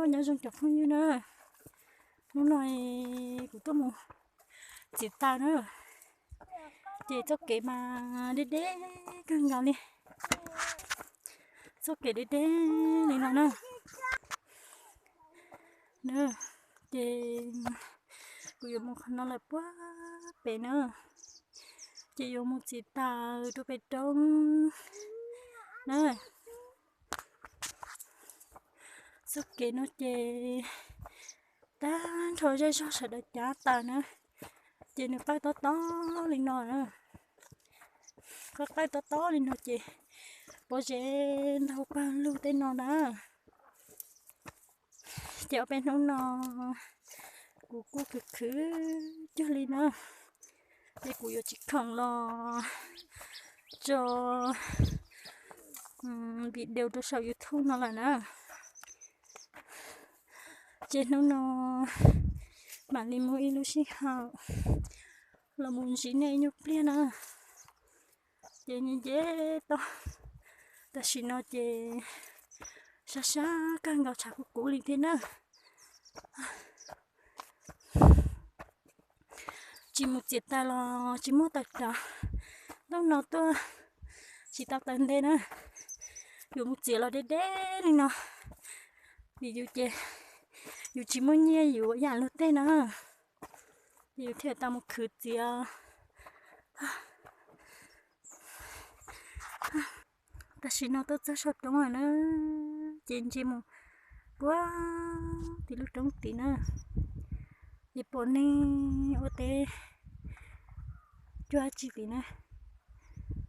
nhớ dùng chọc không như nữa lúc này cũng có một chị ta nữa chị cho kể mà đi căng gạo đi cho kể đi này nào nữa nữa chị cũng dùng một nó là quá bể nữa chị dùng một chị ta tôi phải trông nữa sức kể nó chị ta thôi chơi cho sợ được trả ta nữa chị được tay to lên nồi nữa có tay to lên nồi chị bố chị đâu qua lưu tên nó đó chị ở bên nó của cô cực khứ chứ lên nữa chị cũng chỉ cần lo cho bị đều cho sau YouTube nó là nữa trên nó bạn đi mua ilusi hào là muốn gì này nhục liền à chị như thế to ta xin nó chị xa càng gạo chả của cũ liền thế nữa chỉ một chiếc ta lo chỉ một tài trả lúc nào tôi chỉ tao tên đây nữa dùng một chiếc là để lên nó ví dụ chị dù chỉ muốn nhẹ dù nhà lúc tên nữa dù theo tao một khử chiếc ta xin nó tôi rất sốt đúng rồi nữa trên một quá thì lúc trống tí nữa thì bọn này ô tê cho chị tí nữa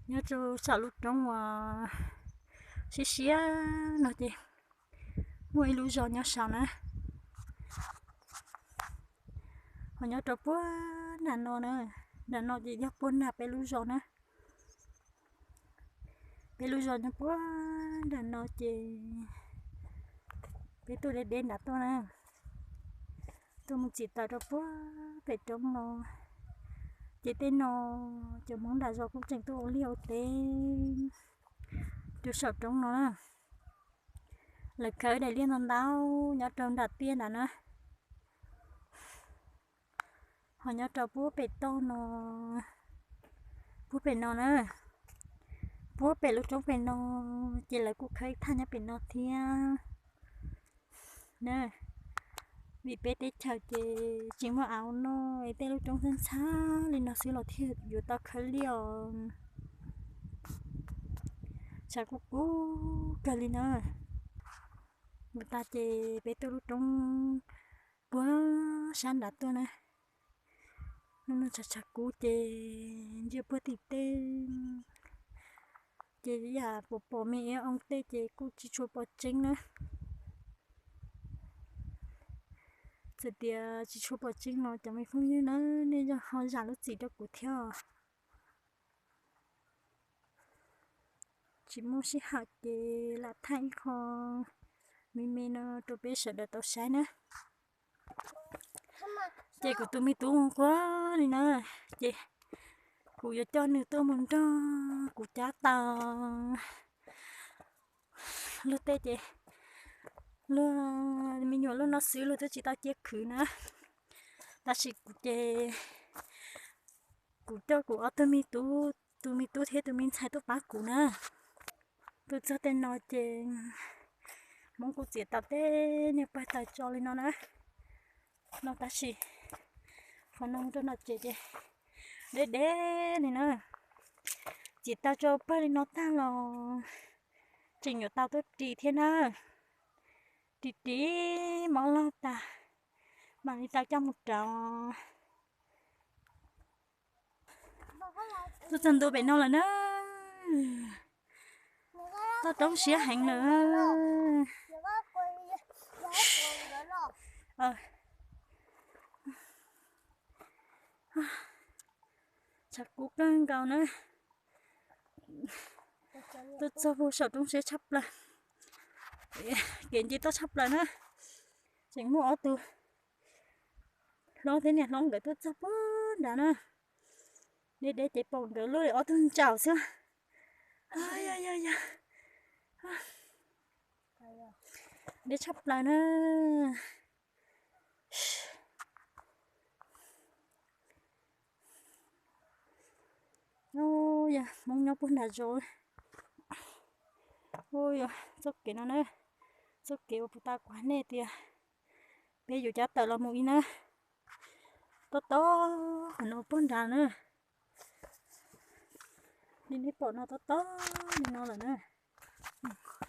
nhớ cho sợ lúc trống mà xí nó chị mua lưu giò nhớ sao nữa họ nhớ cho bố đàn nó chị nhớ bố nạp bé lưu giò nữa bé lưu giò nhớ bố đàn nó chị bé tôi đến đã tôi nè tôi muốn chỉ tao cho bố bé trống nó chị tên nó cho món đã do cũng chẳng tôi liều tên tôi sợ trống nó là khởi để liên hoàn đau nhớ trống đặt tiền đã nữa họ nhớ cho bố bé to nó bố bé nó nữa bố bé lúc trống bé nó chỉ là cuộc khởi thay nhá bé nó thì nè vì bé tết chào chị chỉ mua áo nó ấy tên lúc trống thân xa lên nó xíu là thiệt dù tao khởi liều chả có cú cái gì nữa người ta chị bé tôi lúc trống quá sáng đã tôi nè nó chả cú chị chưa bữa thì tên chị già bộ mẹ ông tê chị cũng chỉ chụp bò chính nữa thì chỉ chụp bò chính nó chẳng mấy không như nó nên cho họ giả lúc gì đó cũng theo chỉ muốn xí hạt chị là thanh kho mình nó tôi biết sợ được tao sai nữa chị của tôi mới tu quá đi nữa chị cụ giờ cho nữa tôi muốn cho cụ cha tao lúc tê chị lúc mình nhớ lúc nó xíu lúc tôi chỉ tao chết khử nữa ta chỉ cụ chị cụ cho cụ ở tôi mới tu thế tôi mình sai tôi bắt cụ nữa tôi cho tên nó chị mong cụ chị tao thế nếu phải tao cho lên nó nữa nó ta chỉ còn nó cho nó chị để này nữa chị tao cho ba lên nó tao là trình của tao tôi trị thế nào tí món lo ta mà đi tao cho một trò tôi chân tôi bị nó là nó tao trống xía hạnh nữa chặt cú căng cao nữa tôi cho vô sợ trống xía chấp là kiện gì tao chấp là nữa chẳng mua từ lo thế này lo để tôi chấp đã nữa để chạy bồn để lôi ở thân chào xưa ai để chấp lại nữa. Ôi da, mong nhau bún đã rồi. Ôi da, rất kỹ nó nữa. Rất kỹ của ta quá nè tìa. Bây giờ chắc tờ là mũi nữa. Tốt tốt, nó bún đã nữa. Đi nếp bỏ nó tốt tốt, đi nó là nữa.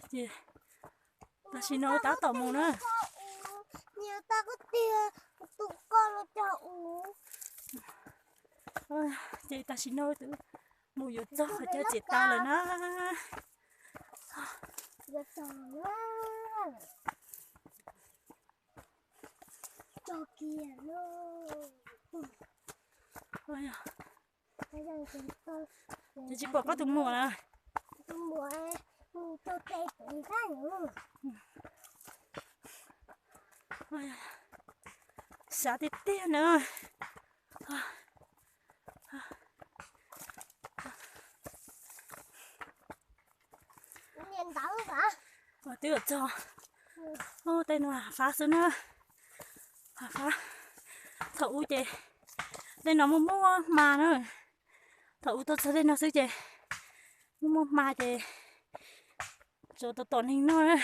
Chị, ta xin nói tá tỏ mù nữa. Nhiều ta có tiền, tụi con nó cho uống. Chị ta xin nói từ mù vô cho phải cho chị ta là nó. Giờ xong quá. Cho kìa luôn. Ôi da. Bây giờ chúng tôi Chị chỉ bỏ có từ mùa nè. tôi mua tôi cây tự ra nữa. Ôi da. Xả tí tí nữa. Nhìn tao hả? Ôi tí ở cho. Ô tên nó phá xuống nữa. Phá. Thậu chị. Đây nó mua mà nữa. Thậu tôi sẽ lên nó xứ chị. Mua mà chị. Cho tôi tổn hình nó nữa.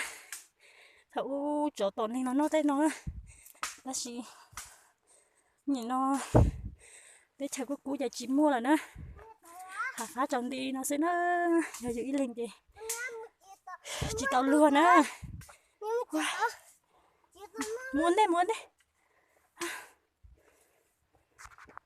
Thậu cho tổn hình nó tên nó. Là gì? Nhìn nó. Để chờ có cú giờ chị mua là nữa. Phá chồng đi nó sẽ nó. Giờ giữ ý lên chị. Chị tao luôn á. Muốn đi.